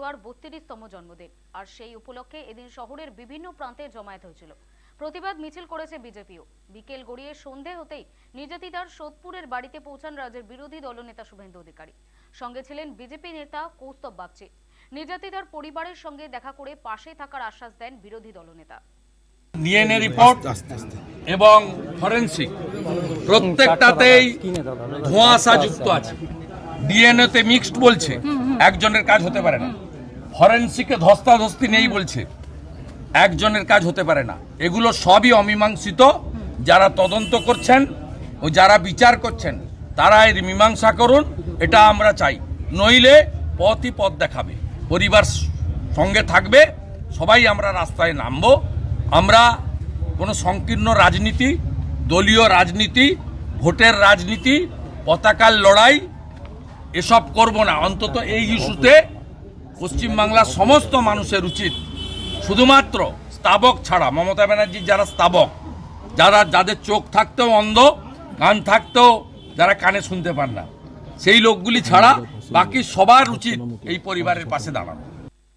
বড়ুয়ার ৩২তম জন্মদিন, আর সেই উপলক্ষে এদিন শহরের বিভিন্ন প্রান্তে জমায়েত হয়েছিল। প্রতিবাদ মিছিল করেছে বিজেপিও। বিকেল গড়িয়ে সন্ধে হতেই নির্যাতিতার সোদপুরের বাড়িতে পৌঁছান রাজ্যের বিরোধী দলনেতা শুভেন্দু অধিকারী। সঙ্গে ছিলেন বিজেপি নেতা কৌস্তব বাগচি। নির্যাতিতার পরিবারের সঙ্গে দেখা করে পাশে থাকার আশ্বাস দেন বিরোধী দলনেতা। ডিএনএ রিপোর্ট এবং ফরেনসিক প্রত্যেকটাতেই ধোঁয়াশা যুক্ত আছে। ডিএনএ তে মিক্সড বলছে, একজনের কাজ হতে পারে না। ফরেনসিকে ধস্তাধস্তি নেই বলছে, একজনের কাজ হতে পারে না। এগুলো সবই অমীমাংসিত। যারা তদন্ত করছেন ও যারা বিচার করছেন তারা এর মীমাংসা করুন, এটা আমরা চাই। নইলে পথই পথ দেখাবে, পরিবার সঙ্গে থাকবে, সবাই আমরা রাস্তায় নামবো। আমরা কোনো সংকীর্ণ রাজনীতি, দলীয় রাজনীতি, ভোটের রাজনীতি, পতাকার লড়াই এসব করব না। অন্তত এই ইস্যুতে পশ্চিমবাংলার সমস্ত মানুষের উচিত, শুধুমাত্র স্তাবক ছাড়া, মমতা ব্যানার্জির যারা স্তাবক, যাদের চোখ থাকতেও অন্ধ, কান থাকতেও যারা কানে শুনতে পান না, সেই লোকগুলি ছাড়া বাকি সবার উচিত এই পরিবারের পাশে দাঁড়ানো।